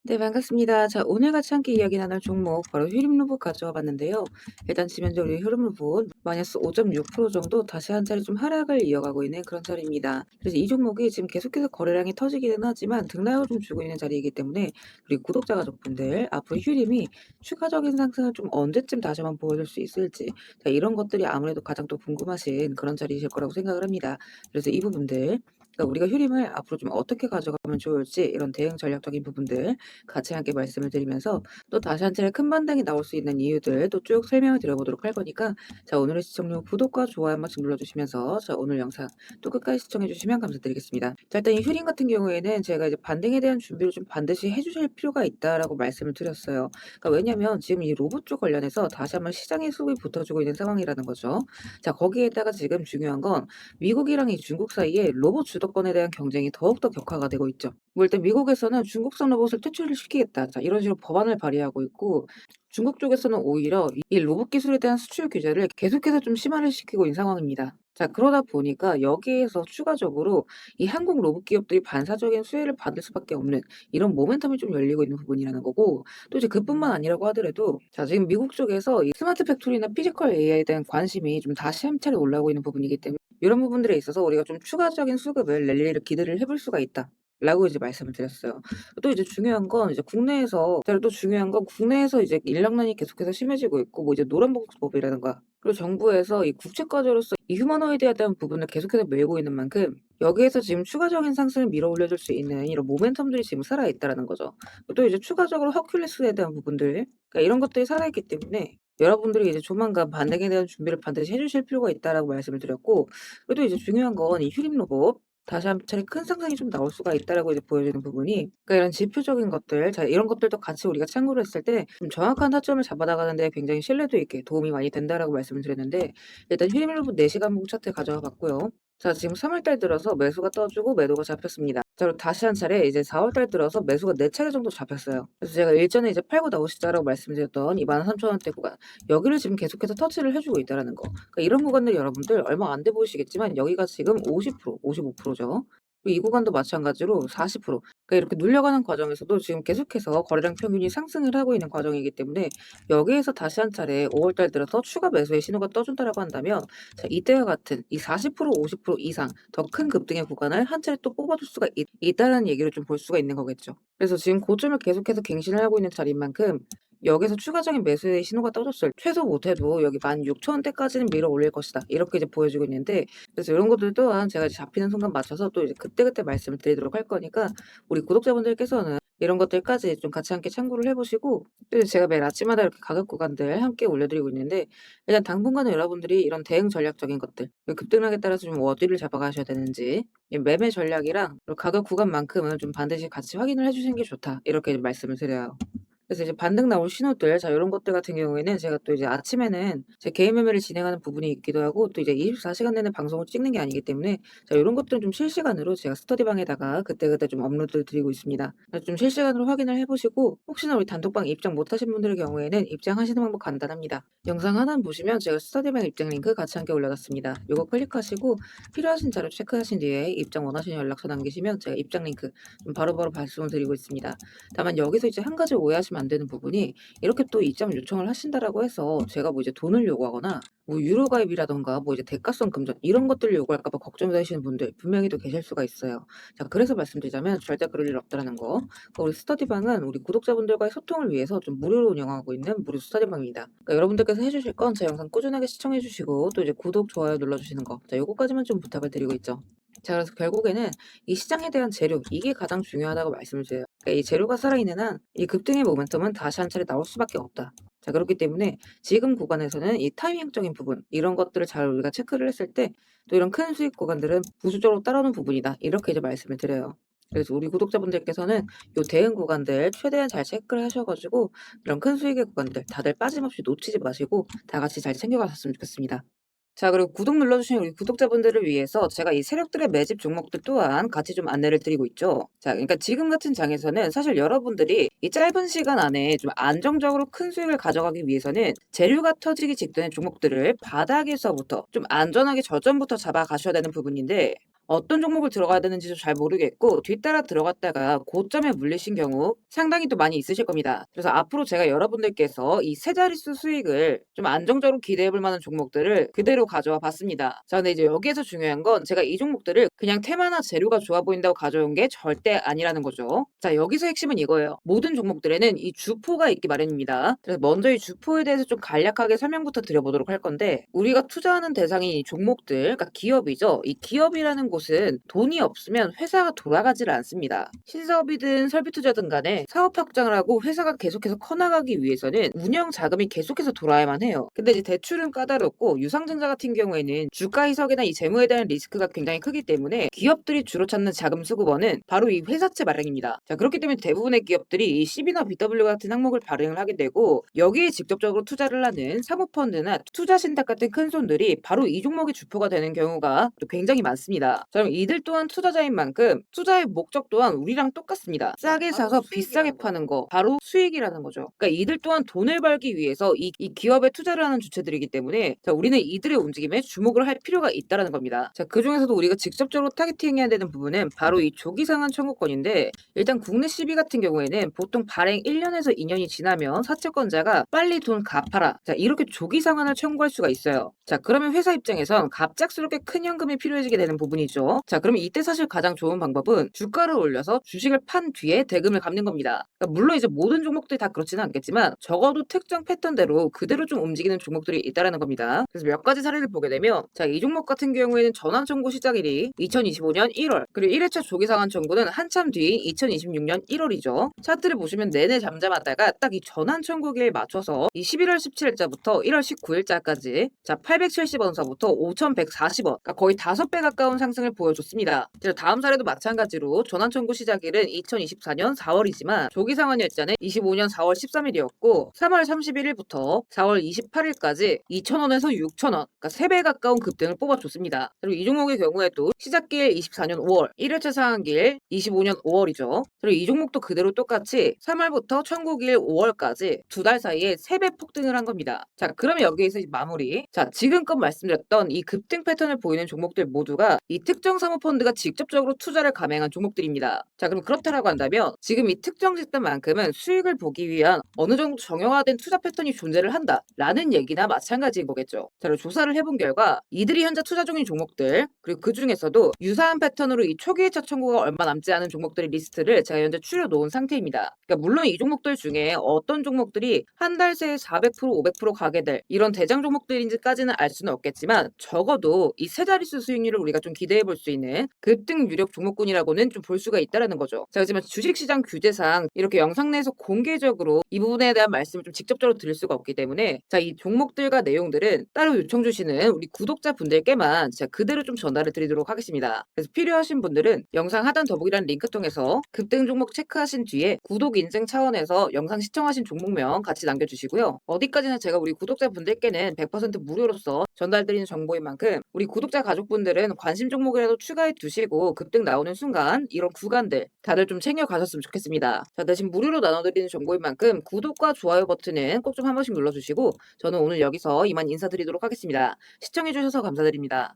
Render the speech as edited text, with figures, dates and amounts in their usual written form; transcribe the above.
네, 반갑습니다. 자, 오늘 같이 함께 이야기 나눌 종목 바로 휴림 로봇 가져와 봤는데요. 일단 지면적으로 휴림 로봇 마이너스 5.6% 정도 다시 한 차례 좀 하락을 이어가고 있는 그런 자리입니다. 그래서 이 종목이 지금 계속해서 거래량이 터지기는 하지만 등락을 좀 주고 있는 자리이기 때문에 우리 구독자 가족분들 앞으로 휴림이 추가적인 상승을 좀 언제쯤 다시 한번 보여줄 수 있을지, 자, 이런 것들이 아무래도 가장 또 궁금하신 그런 자리이실 거라고 생각을 합니다. 그래서 이 부분들, 그러니까 우리가 휴림을 앞으로 좀 어떻게 가져가면 좋을지 이런 대응 전략적인 부분들 같이 함께 말씀을 드리면서 또 다시 한 차례 큰 반등이 나올 수 있는 이유들 또 쭉 설명을 드려보도록 할 거니까, 자, 오늘의 시청료 구독과 좋아요 한 번씩 눌러주시면서 자, 오늘 영상 또 끝까지 시청해 주시면 감사드리겠습니다. 자, 일단 이 휴링 같은 경우에는 제가 이제 반등에 대한 준비를 좀 반드시 해주실 필요가 있다라고 말씀을 드렸어요. 그러니까 왜냐면 지금 이 로봇 쪽 관련해서 다시 한번 시장의 수급이 붙어주고 있는 상황이라는 거죠. 자, 거기에다가 지금 중요한 건 미국이랑 이 중국 사이에 로봇 주도권에 대한 경쟁이 더욱더 격화가 되고 있죠. 뭐 일단 미국에서는 중국산 로봇을 퇴출을 시키겠다, 자, 이런 식으로 법안을 발의하고 있고, 중국 쪽에서는 오히려 이 로봇 기술에 대한 수출 규제를 계속해서 좀 심화를 시키고 있는 상황입니다. 자, 그러다 보니까 여기에서 추가적으로 이 한국 로봇 기업들이 반사적인 수혜를 받을 수밖에 없는 이런 모멘텀이 좀 열리고 있는 부분이라는 거고, 또 이제 그뿐만 아니라고 하더라도 자, 지금 미국 쪽에서 이 스마트 팩토리나 피지컬 AI에 대한 관심이 좀 다시 한 차례 올라오고 있는 부분이기 때문에 이런 부분들에 있어서 우리가 좀 추가적인 수급을 낼 일을 기대를 해볼 수가 있다, 라고 이제 말씀을 드렸어요. 또 이제 중요한 건 이제 국내에서, 또 중요한 건 국내에서 이제 인력난이 계속해서 심해지고 있고, 뭐 이제 노란봉투법이라든가, 그리고 정부에서 이 국책 과제로서 이 휴머노이드에 대한 부분을 계속해서 메고 있는 만큼 여기에서 지금 추가적인 상승을 밀어 올려줄 수 있는 이런 모멘텀들이 지금 살아있다라는 거죠. 또 이제 추가적으로 허큘레스에 대한 부분들, 그러니까 이런 것들이 살아있기 때문에 여러분들이 이제 조만간 반등에 대한 준비를 반드시 해주실 필요가 있다라고 말씀을 드렸고, 그리고 이제 중요한 건 이 휴림 로봇 다시 한 차례 큰 상승이 좀 나올 수가 있다라고 이제 보여지는 부분이, 그러니까 이런 지표적인 것들, 자, 이런 것들도 같이 우리가 참고를 했을 때 좀 정확한 타점을 잡아 나가는 데 굉장히 신뢰도 있게 도움이 많이 된다라고 말씀을 드렸는데, 일단 휴림일부 4시간 분국 차트 가져와 봤고요. 자, 지금 3월 달 들어서 매수가 떠주고 매도가 잡혔습니다. 자, 그리고 다시 한 차례 이제 4월 달 들어서 매수가 4차례 정도 잡혔어요. 그래서 제가 일전에 이제 팔고 나오시자라고 말씀드렸던 이 13,000원대 구간, 여기를 지금 계속해서 터치를 해주고 있다라는 거. 그러니까 이런 구간들 여러분들 얼마 안 돼 보이시겠지만 여기가 지금 50%, 55%죠. 이 구간도 마찬가지로 40%. 그러니까 이렇게 눌려가는 과정에서도 지금 계속해서 거래량 평균이 상승을 하고 있는 과정이기 때문에 여기에서 다시 한 차례 5월 달 들어서 추가 매수의 신호가 떠준다라고 한다면, 자, 이때와 같은 이 40%, 50% 이상 더 큰 급등의 구간을 한 차례 또 뽑아줄 수가 있다는 얘기를 좀 볼 수가 있는 거겠죠. 그래서 지금 고점을 계속해서 갱신을 하고 있는 자리인 만큼 여기서 추가적인 매수의 신호가 떠졌을 때 최소 못해도 여기 16,000원대까지는 밀어 올릴 것이다, 이렇게 이제 보여지고 있는데, 그래서 이런 것들 또한 제가 이제 잡히는 순간 맞춰서 또 이제 그때그때 말씀을 드리도록 할 거니까 우리 구독자분들께서는 이런 것들까지 좀 같이 함께 참고를 해보시고, 또 이제 제가 매일 아침마다 이렇게 가격 구간들 함께 올려드리고 있는데, 일단 당분간은 여러분들이 이런 대응 전략적인 것들, 그 급등락에 따라서 좀 어디를 잡아가셔야 되는지 이 매매 전략이랑 그리고 가격 구간만큼은 좀 반드시 같이 확인을 해주시는 게 좋다, 이렇게 말씀을 드려요. 그래서 이제 반등 나올 신호들, 자, 요런 것들 같은 경우에는 제가 또 이제 아침에는 제 개인 매매를 진행하는 부분이 있기도 하고, 또 이제 24시간 내내 방송을 찍는 게 아니기 때문에 자, 요런 것들은 좀 실시간으로 제가 스터디방에다가 그때그때 좀 업로드를 드리고 있습니다. 그래서 좀 실시간으로 확인을 해 보시고, 혹시나 우리 단톡방 입장 못 하신 분들의 경우에는 입장하시는 방법 간단합니다. 영상 하나는 보시면 제가 스터디방 입장 링크 같이 함께 올려놨습니다. 요거 클릭하시고 필요하신 자료 체크하신 뒤에 입장 원하시는 연락처 남기시면 제가 입장 링크 좀 바로바로 발송을 드리고 있습니다. 다만 여기서 이제 한 가지 오해하시면 안 되는 부분이, 이렇게 또 입장 요청을 하신다라고 해서 제가 뭐 이제 돈을 요구하거나 뭐 유료 가입이라던가 뭐 이제 대가성 금전 이런 것들을 요구할까 봐 걱정되시는 분들 분명히 또 계실 수가 있어요. 자, 그래서 말씀드리자면 절대 그럴 일 없다라는 거. 그러니까 우리 스터디방은 우리 구독자분들과의 소통을 위해서 좀 무료로 운영하고 있는 무료 스터디방입니다. 그러니까 여러분들께서 해주실 건 제 영상 꾸준하게 시청해 주시고 또 이제 구독, 좋아요 눌러주시는 거. 자, 요거까지만 좀 부탁을 드리고 있죠. 자, 그래서 결국에는 이 시장에 대한 재료, 이게 가장 중요하다고 말씀을 드려요. 그러니까 이 재료가 살아있는 한 이 급등의 모멘텀은 다시 한 차례 나올 수밖에 없다. 자, 그렇기 때문에 지금 구간에서는 이 타이밍적인 부분, 이런 것들을 잘 우리가 체크를 했을 때 또 이런 큰 수익 구간들은 부수적으로 따라오는 부분이다, 이렇게 이제 말씀을 드려요. 그래서 우리 구독자분들께서는 요 대응 구간들 최대한 잘 체크를 하셔가지고 이런 큰 수익의 구간들 다들 빠짐없이 놓치지 마시고 다 같이 잘 챙겨가셨으면 좋겠습니다. 자, 그리고 구독 눌러주신 우리 구독자분들을 위해서 제가 이 세력들의 매집 종목들 또한 같이 좀 안내를 드리고 있죠. 자, 그러니까 지금 같은 장에서는 사실 여러분들이 이 짧은 시간 안에 좀 안정적으로 큰 수익을 가져가기 위해서는 재료가 터지기 직전의 종목들을 바닥에서부터 좀 안전하게 저점부터 잡아가셔야 되는 부분인데, 어떤 종목을 들어가야 되는지도 잘 모르겠고 뒤따라 들어갔다가 고점에 물리신 경우 상당히 또 많이 있으실 겁니다. 그래서 앞으로 제가 여러분들께서 이 세 자릿수 수익을 좀 안정적으로 기대해 볼 만한 종목들을 그대로 가져와 봤습니다. 자, 근데 이제 여기에서 중요한 건 제가 이 종목들을 그냥 테마나 재료가 좋아 보인다고 가져온 게 절대 아니라는 거죠. 자, 여기서 핵심은 이거예요. 모든 종목들에는 이 주포가 있기 마련입니다. 그래서 먼저 이 주포에 대해서 좀 간략하게 설명부터 드려보도록 할 건데, 우리가 투자하는 대상이 이 종목들, 그러니까 기업이죠. 이 기업이라는 곳은 돈이 없으면 회사가 돌아가질 않습니다. 신사업이든 설비투자든 간에 사업 확장을 하고 회사가 계속해서 커나가기 위해서는 운영 자금이 계속해서 돌아야만 해요. 근데 이제 대출은 까다롭고 유상증자 같은 경우에는 주가 희석이나 이 재무에 대한 리스크가 굉장히 크기 때문에 기업들이 주로 찾는 자금 수급원은 바로 이 회사채 발행입니다. 자, 그렇기 때문에 대부분의 기업들이 이 CB나 BW 같은 항목을 발행을 하게 되고, 여기에 직접적으로 투자를 하는 사모펀드나 투자신탁 같은 큰 손들이 바로 이 종목의 주포가 되는 경우가 또 굉장히 많습니다. 자, 그럼 이들 또한 투자자인 만큼 투자의 목적 또한 우리랑 똑같습니다. 싸게 사서 비싸게 파는 거, 바로 수익이라는 거죠. 그러니까 이들 또한 돈을 벌기 위해서 이 기업에 투자를 하는 주체들이기 때문에, 자, 우리는 이들의 움직임에 주목을 할 필요가 있다라는 겁니다. 자, 그 중에서도 우리가 직접적으로 타겟팅해야 되는 부분은 바로 이 조기상한 청구권인데, 일단 국내 CB 같은 경우에는 보통 발행 1년에서 2년이 지나면 사채권자가 빨리 돈 갚아라, 자, 이렇게 조기 상환을 청구할 수가 있어요. 자, 그러면 회사 입장에선 갑작스럽게 큰 현금이 필요해지게 되는 부분이죠. 자, 그러면 이때 사실 가장 좋은 방법은 주가를 올려서 주식을 판 뒤에 대금을 갚는 겁니다. 그러니까 물론 이제 모든 종목들이 다 그렇지는 않겠지만 적어도 특정 패턴대로 그대로 좀 움직이는 종목들이 있다라는 겁니다. 그래서 몇 가지 사례를 보게 되면, 자, 이 종목 같은 경우에는 전환 청구 시작일이 2025년 1월, 그리고 1회차 조기 상환 청구는 한참 뒤인 2026년 1월이죠. 차트를 보시면 내내 잠잠하다가 딱 이 전환 청구기에 맞춰서 이 11월 17일자부터 1월 19일자까지 자 870원서부터 5140원, 그러니까 거의 5배 가까운 상승을 보여줬습니다. 다음 사례도 마찬가지로 전환 청구 시작일은 2024년 4월이지만 조기 상환 일자는 25년 4월 13일이었고 3월 31일부터 4월 28일까지 2,000원에서 6,000원, 그러니까 3배 가까운 급등을 뽑아줬습니다. 그리고 이 종목의 경우에도 시작길 24년 5월, 1회차 상한길 25년 5월이죠. 그리고 이 종목도 그대로 똑같이 3월부터 청구길 5월까지 2달 사이에 3배 폭등을 한 겁니다. 자, 그러면 여기에서 마무리. 자, 지금껏 말씀드렸던 이 급등 패턴을 보이는 종목들 모두가 이 특정 사모펀드가 직접적으로 투자를 감행한 종목들입니다. 자, 그럼 그렇다라고 한다면 지금 이 특정 집단만큼은 수익을 보기 위한 어느 정도 정형화된 투자 패턴이 존재를 한다라는 얘기나 마찬가지인 거겠죠. 자, 그리고 조사를 해본 결과 이들이 현재 투자 중인 종목들, 그리고 그 중에서도 유사한 패턴으로 이 초기 회차 청구가 얼마 남지 않은 종목들의 리스트를 제가 현재 추려놓은 상태입니다. 그러니까 물론 이 종목들 중에 어떤 종목들이 한 달 새에 400%, 500% 가게 될 이런 대장 종목들인지까지는 알 수는 없겠지만, 적어도 이 세 자릿수 수익률을 우리가 좀 기대해 볼 수 있는 급등 유력 종목군이라고는 좀 볼 수가 있다라는 거죠. 자, 하지만 주식시장 규제상 이렇게 영상 내에서 공개적으로 이 부분에 대한 말씀을 좀 직접적으로 드릴 수가 없기 때문에, 자, 이 종목들과 내용들은 따로 요청 주시는 우리 구독자분들께만 제가 그대로 좀 전달을 드리도록 하겠습니다. 그래서 필요하신 분들은 영상 하단 더보기란 링크 통해서 급등 종목 체크하신 뒤에 구독 인증 차원에서 영상 시청하신 종목명 같이 남겨주시고요. 어디까지나 제가 우리 구독자분들께는 100% 무료로서 전달드리는 정보인 만큼 우리 구독자 가족분들은 관심 종목이라도 추가해 두시고 급등 나오는 순간 이런 구간들 다들 좀 챙겨 가셨으면 좋겠습니다. 자, 대신 무료로 나눠드리는 정보인 만큼 구독과 좋아요 버튼은 꼭 좀 한 번씩 눌러주시고, 저는 오늘 여기서 이만 인사드리도록 하겠습니다. 시청해주셔서 감사드립니다.